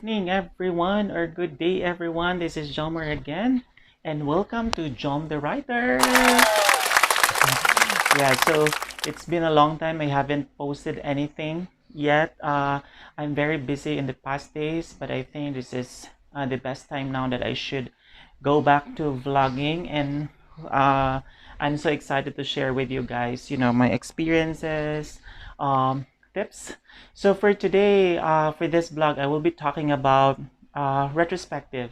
evening, everyone, or good day, everyone. This is Jomer again, and welcome to Jom the Writer. Yeah, so it's been a long time. I haven't posted anything yet. I'm very busy in the past days, but I think this is the best time now that I should go back to vlogging, and uh, I'm so excited to share with you guys, my experiences, tips. So for today, for this blog, I will be talking about retrospective.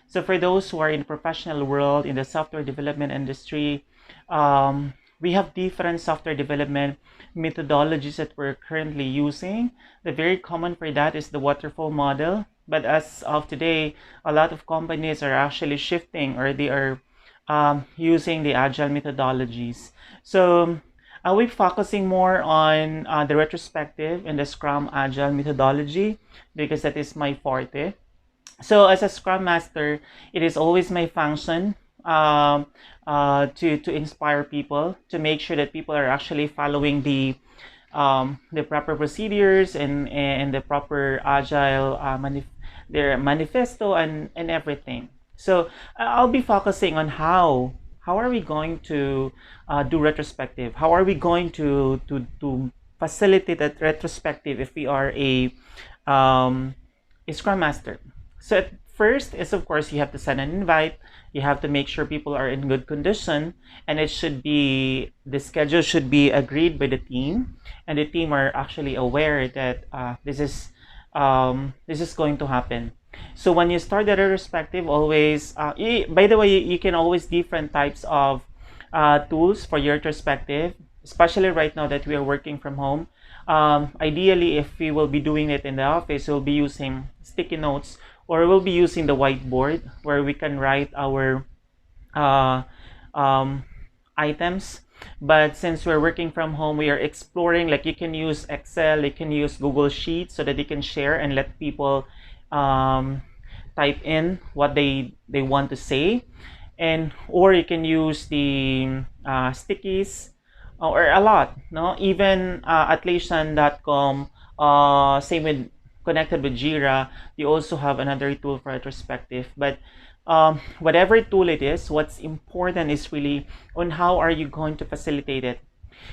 So for those who are in the professional world, in the software development industry, we have different software development methodologies that we're currently using. The very common for that is the waterfall model. But as of today, a lot of companies are actually shifting, or they are using the agile methodologies. So I'll be focusing more on the retrospective and the Scrum Agile methodology because that is my forte. So as a Scrum Master, it is always my function to inspire people, to make sure that people are actually following the proper procedures and the proper agile their manifesto and everything. So I'll be focusing on how are we going to do retrospective? How are we going to facilitate that retrospective if we are a Scrum Master? So at first is, of course, you have to send an invite. You have to make sure people are in good condition, and the schedule should be agreed by the team, and the team are actually aware that this is going to happen. So when you start the retrospective, always by the way, you can always different types of tools for your retrospective, especially right now that we are working from home. Ideally, if we will be doing it in the office, we'll be using sticky notes, or we'll be using the whiteboard where we can write our uh, items. But since we're working from home, we are exploring, like you can use Excel, you can use Google Sheets so that you can share and let people um, type in what they want to say. And or you can use the stickies, or a lot, no, even atlassian.com, same with connected with Jira. You also have another tool for retrospective. But whatever tool it is, what's important is really on how are you going to facilitate it.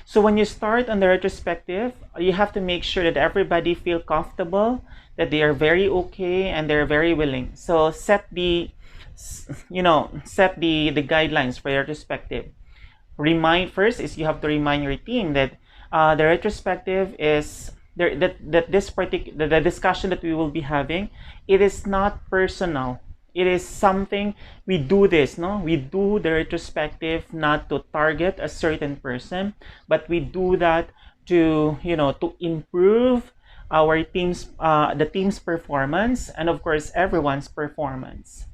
So when you start on the retrospective, you have to make sure that everybody feel comfortable, that they are very okay, and they're very willing. So set the guidelines for your retrospective. Remind first is you have to remind your team that the retrospective is there, that this particular the discussion that we will be having, it is not personal. It is something we do this, no? We do the retrospective not to target a certain person, but we do that to improve our the team's performance, and of course everyone's performance.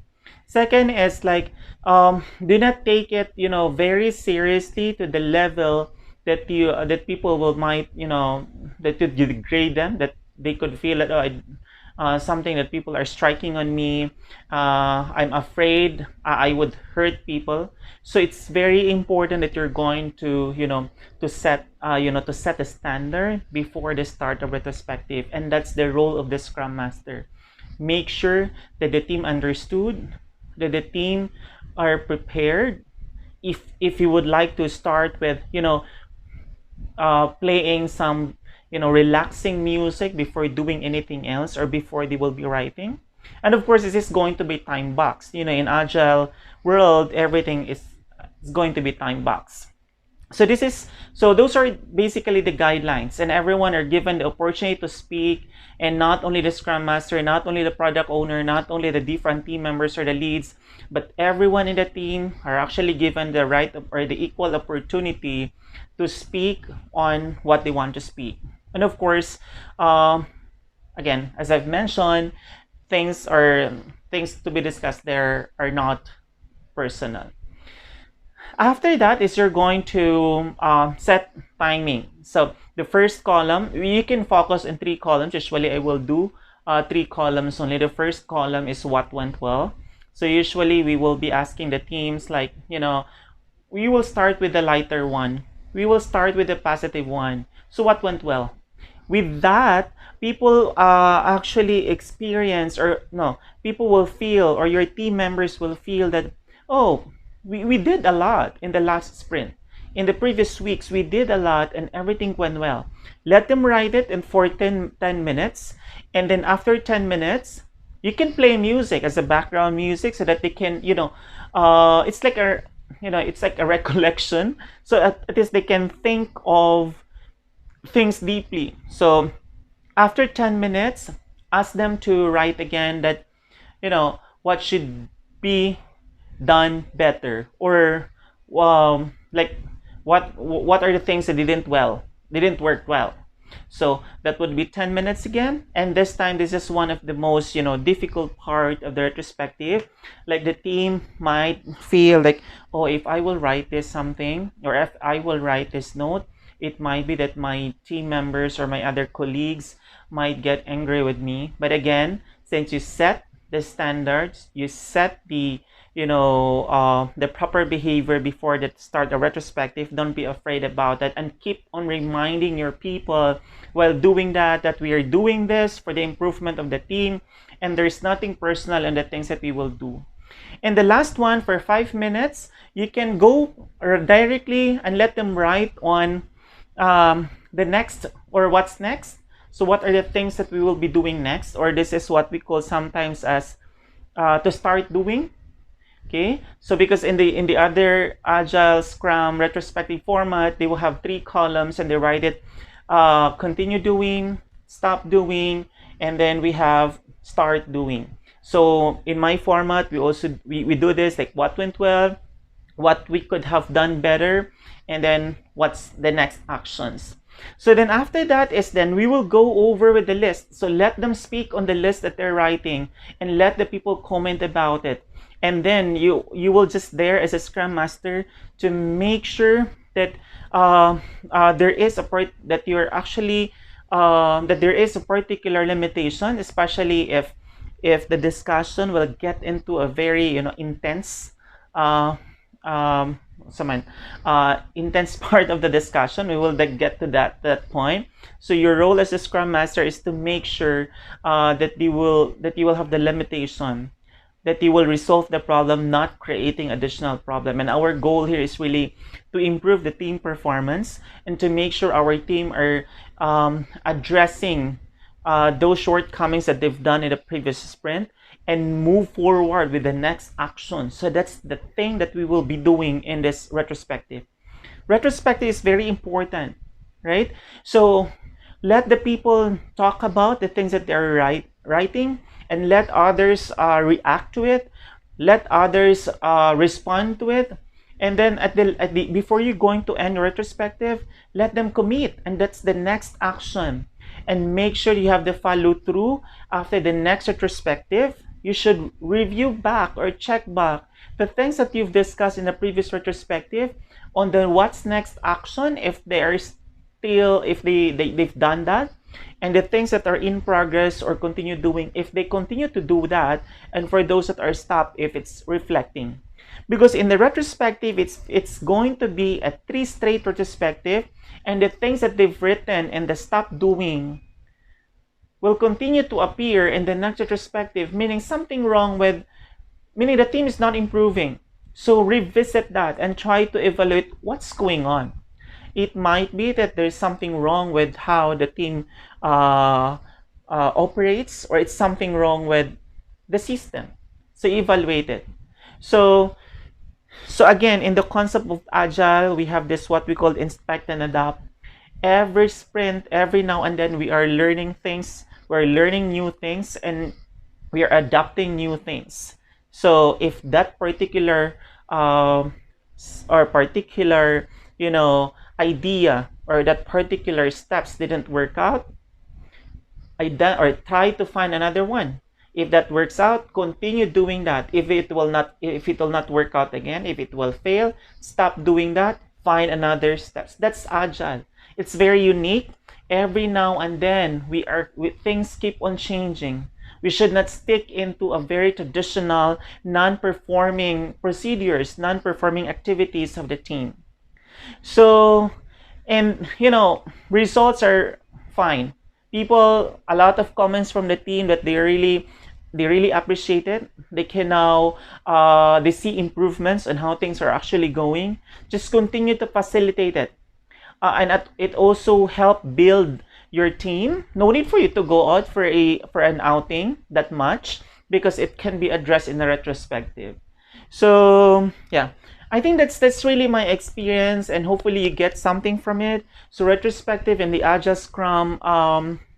Second is like, do not take it, very seriously to the level that that people will might, that you degrade them, that they could feel that, something that people are striking on me. I'm afraid I would hurt people. So it's very important that you're going to set a standard before the start of retrospective, and that's the role of the Scrum Master. Make sure that the team understood, that the team are prepared. If you would like to start with playing some relaxing music before doing anything else, or before they will be writing. And of course, this is going to be time boxed. In agile world, everything is going to be time boxed. So those are basically the guidelines, and everyone are given the opportunity to speak, and not only the Scrum Master, not only the product owner, not only the different team members or the leads, but everyone in the team are actually given the right or the equal opportunity to speak on what they want to speak. And of course, again, as I've mentioned, things to be discussed there are not personal. After that is you're going to set timing. So the first column, you can focus in 3 columns. Usually I will do 3 columns only. The first column is what went well. So usually we will be asking the teams, like, we will start with the lighter one. We will start with the positive one. So what went well? With that, people actually experience, or no, people will feel, or your team members will feel that, oh, we did a lot in the last sprint. In the previous weeks, we did a lot and everything went well. Let them write it in for 10 minutes. And then after 10 minutes, you can play music as a background music so that they can, it's like a recollection. So at least they can think of things deeply. So after 10 minutes, ask them to write again that, what should be done better, or like what are the things that didn't work well. So that would be 10 minutes again. And this time, this is one of the most, difficult part of the retrospective. Like the team might feel like, oh, if I will write this something, or if I will write this note, it might be that my team members or my other colleagues might get angry with me. But again, since you set the standards, you set the proper behavior before the start a retrospective, don't be afraid about that, and keep on reminding your people while doing that we are doing this for the improvement of the team, and there's nothing personal in the things that we will do. And the last one, for 5 minutes, you can go directly and let them write on the next, or what's next. So what are the things that we will be doing next, or this is what we call sometimes as to start doing. Okay, so because in the other Agile, Scrum, retrospective format, they will have 3 columns and they write it continue doing, stop doing, and then we have start doing. So in my format, we do this like what went well, what we could have done better, and then what's the next actions. So then after that is then we will go over with the list. So let them speak on the list that they're writing and let the people comment about it. And then you will just there as a Scrum Master to make sure that there is a part that you're actually that there is a particular limitation, especially if the discussion will get into a very intense intense part of the discussion. We will then get to that point. So your role as a Scrum Master is to make sure that you will have the limitation, that you will resolve the problem, not creating additional problem. And our goal here is really to improve the team performance and to make sure our team are addressing those shortcomings that they've done in the previous sprint and move forward with the next action. So that's the thing that we will be doing in this retrospective. Retrospective is very important, right? So let the people talk about the things that they're writing, and let others react to it, let others respond to it, and then before you're going to end retrospective, let them commit, and that's the next action. And make sure you have the follow through after the next retrospective. You should review back or check back the things that you've discussed in the previous retrospective on the what's next action, if they've done that, and the things that are in progress or continue doing, if they continue to do that, and for those that are stopped, if it's reflecting. Because in the retrospective, it's going to be a 3 straight retrospective, and the things that they've written and the stop doing will continue to appear in the next retrospective, meaning the team is not improving. So revisit that and try to evaluate what's going on. It might be that there's something wrong with how the team operates, or it's something wrong with the system. So evaluate it. So again, in the concept of Agile, we have this what we call inspect and adapt. Every sprint, every now and then, we are learning things. We're learning new things, and we are adapting new things. So if that particular idea or that particular steps didn't work out, try to find another one. If that works out, continue doing that. If it will not work out again, if it will fail, stop doing that, find another steps. That's Agile. It's very unique. Every now and then things keep on changing. We should not stick into a very traditional, non-performing procedures, non-performing activities of the team. So, and results are fine. people, a lot of comments from the team that they really appreciate it. They can now they see improvements on how things are actually going. Just continue to facilitate it, it also help build your team. No need for you to go out for an outing that much, because it can be addressed in the retrospective. So yeah, I think that's really my experience, and hopefully you get something from it. So retrospective in the Agile Scrum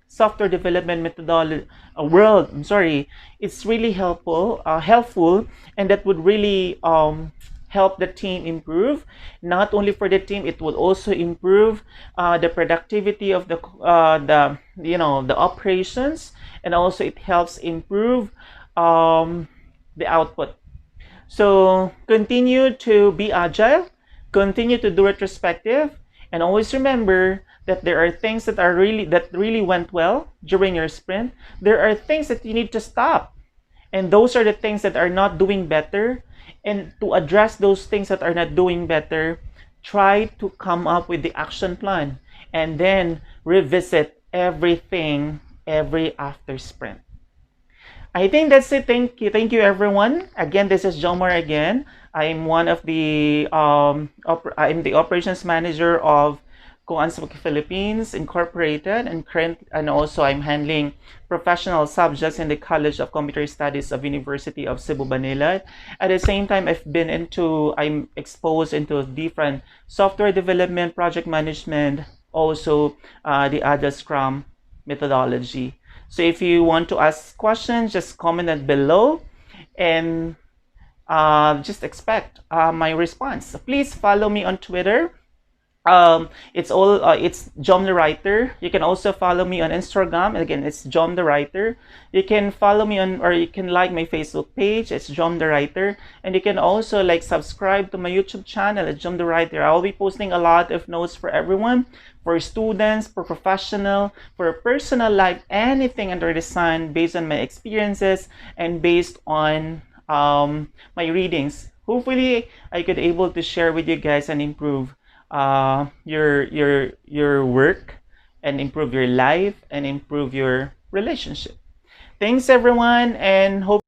software development methodology world, I'm sorry, it's really helpful, and that would really help the team improve. Not only for the team, it will also improve the productivity of the operations, and also it helps improve the output. So continue to be agile, continue to do retrospective, and always remember that there are things that really went well during your sprint. There are things that you need to stop, and those are the things that are not doing better. And to address those things that are not doing better, try to come up with the action plan, and then revisit everything every after sprint. I think that's it. Thank you, everyone. Again, this is Jomar again. I'm one of the I'm the operations manager of Coansmoke Philippines Incorporated, and also I'm handling professional subjects in the College of Computer Studies of University of Cebu, Manila. At the same time, I'm exposed into different software development, project management, also the Agile Scrum methodology. So if you want to ask questions, just comment it below, and just expect my response. So please follow me on Twitter. It's Jom the Writer. You can also follow me on Instagram. Again, it's Jom the Writer. You can follow me or you can like my Facebook page. It's Jom the Writer, and you can also subscribe to my YouTube channel. It's Jom the Writer. I'll be posting a lot of notes for everyone, for students, for professional, for personal life, anything under the sun, based on my experiences and based on my readings. Hopefully, I could able to share with you guys and improve your work, and improve your life, and improve your relationship. Thanks everyone, and hope